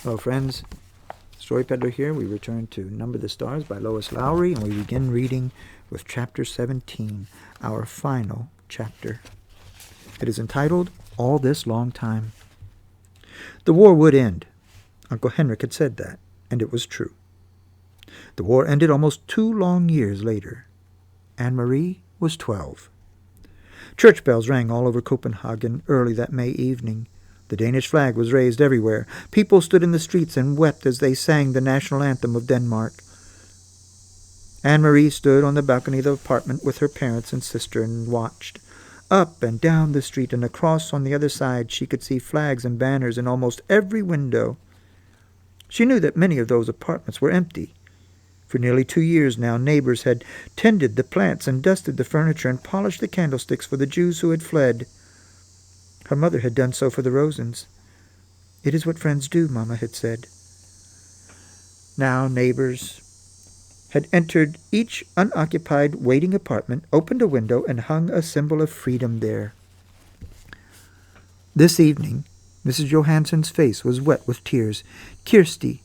Hello, friends. Story Peddler here. We return to Number the Stars by Lois Lowry, and we begin reading with Chapter 17, our final chapter. It is entitled, All This Long Time. The war would end. Uncle Henrik had said that, and it was true. The war ended almost 2 long years later. Annemarie was 12. Church bells rang all over Copenhagen early that May evening. The Danish flag was raised everywhere. People stood in the streets and wept as they sang the national anthem of Denmark. Annemarie stood on the balcony of the apartment with her parents and sister and watched. Up and down the street and across on the other side she could see flags and banners in almost every window. She knew that many of those apartments were empty. For nearly 2 years now, neighbors had tended the plants and dusted the furniture and polished the candlesticks for the Jews who had fled. Her mother had done so for the Rosens. It is what friends do, Mama had said. Now neighbors had entered each unoccupied waiting apartment, opened a window, and hung a symbol of freedom there. This evening, Mrs. Johansson's face was wet with tears. Kirsty,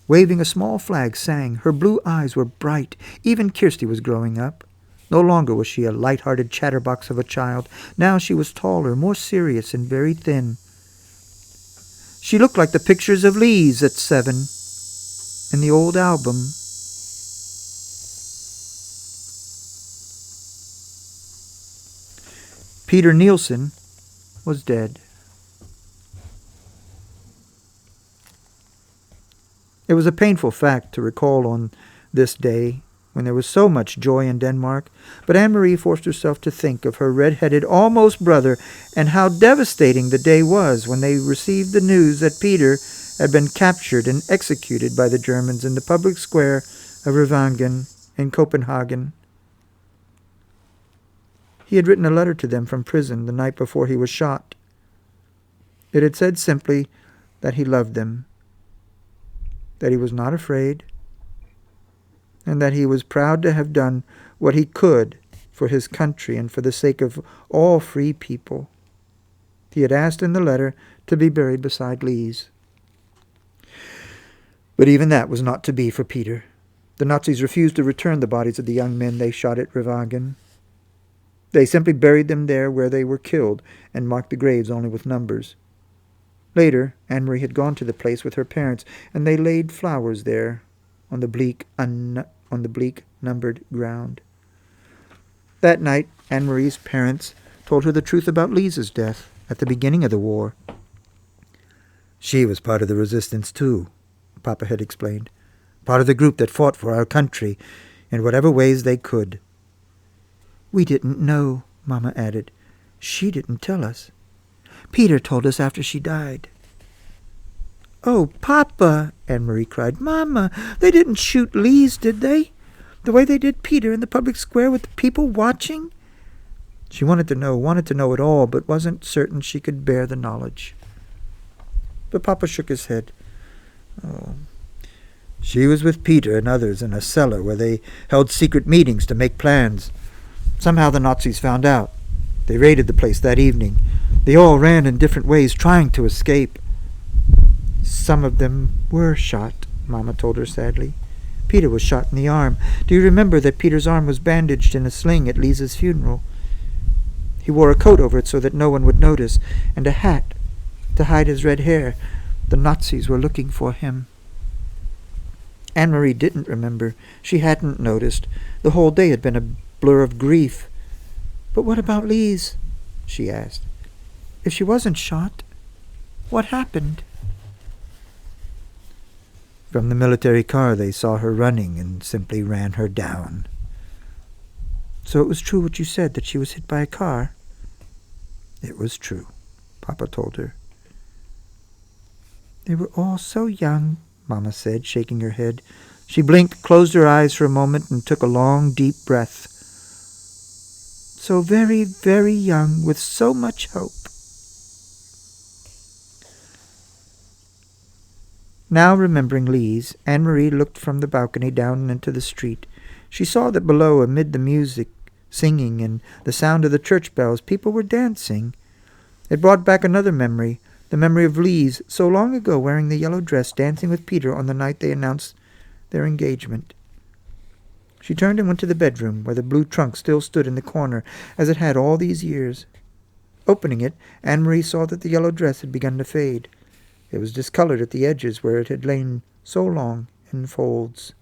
waving a small flag, sang. Her blue eyes were bright. Even Kirsty was growing up. No longer was she a light-hearted chatterbox of a child. Now she was taller, more serious, and very thin. She looked like the pictures of Lise at 7 in the old album. Peter Nielsen was dead. It was a painful fact to recall on this day, when there was so much joy in Denmark, but Annemarie forced herself to think of her red-headed almost brother and how devastating the day was when they received the news that Peter had been captured and executed by the Germans in the public square of Revangen in Copenhagen. He had written a letter to them from prison the night before he was shot. It had said simply that he loved them, that he was not afraid, and that he was proud to have done what he could for his country and for the sake of all free people. He had asked in the letter to be buried beside Lise. But even that was not to be for Peter. The Nazis refused to return the bodies of the young men they shot at Revangen. They simply buried them there where they were killed and marked the graves only with numbers. Later, Annemarie had gone to the place with her parents, and they laid flowers there on the bleak, numbered ground. That night, Annemarie's parents told her the truth about Lisa's death at the beginning of the war. She was part of the resistance too, Papa had explained. Part of the group that fought for our country in whatever ways they could. We didn't know, Mama added. She didn't tell us. Peter told us after she died. Oh, Papa, Annemarie cried. Mama, they didn't shoot Lise, did they? The way they did Peter in the public square with the people watching? She wanted to know it all, but wasn't certain she could bear the knowledge. But Papa shook his head. Oh, she was with Peter and others in a cellar where they held secret meetings to make plans. Somehow the Nazis found out. They raided the place that evening. They all ran in different ways, trying to escape. Some of them were shot, Mama told her sadly. Peter was shot in the arm. Do you remember that Peter's arm was bandaged in a sling at Lisa's funeral? He wore a coat over it so that no one would notice, and a hat to hide his red hair. The Nazis were looking for him. Annemarie didn't remember. She hadn't noticed. The whole day had been a blur of grief. But what about Lise? She asked. If she wasn't shot, what happened? From the military car they saw her running and simply ran her down. So it was true what you said, that she was hit by a car? It was true, Papa told her. They were all so young, Mama said, shaking her head. She blinked, closed her eyes for a moment, and took a long, deep breath. So very, very young, with so much hope. Now remembering Lise, Annemarie looked from the balcony down into the street. She saw that below, amid the music, singing, and the sound of the church bells, people were dancing. It brought back another memory, The memory of Lise, so long ago, wearing the yellow dress, dancing with Peter on the night they announced their engagement. She turned and went to the bedroom, where the blue trunk still stood in the corner, as it had all these years. Opening it, Annemarie saw that the yellow dress had begun to fade. It was discolored at the edges, where it had lain so long in folds.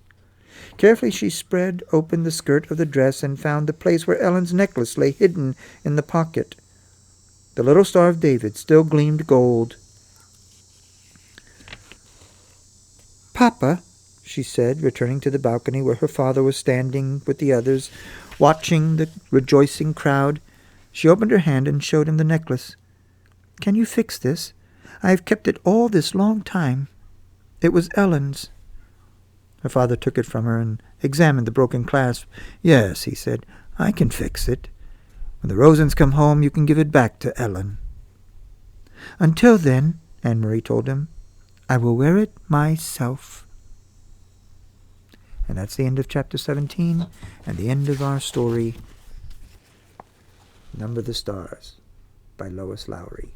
Carefully she spread open the skirt of the dress and found the place where Ellen's necklace lay hidden in the pocket. The little Star of David still gleamed gold. "Papa," she said, returning to the balcony where her father was standing with the others, watching the rejoicing crowd. She opened her hand and showed him the necklace. "Can you fix this? I have kept it all this long time. It was Ellen's." Her father took it from her and examined the broken clasp. "Yes," he said, "I can fix it. When the Rosens come home, you can give it back to Ellen." "Until then," Annemarie told him, "I will wear it myself." And that's the end of chapter 17 and the end of our story, Number the Stars, by Lois Lowry.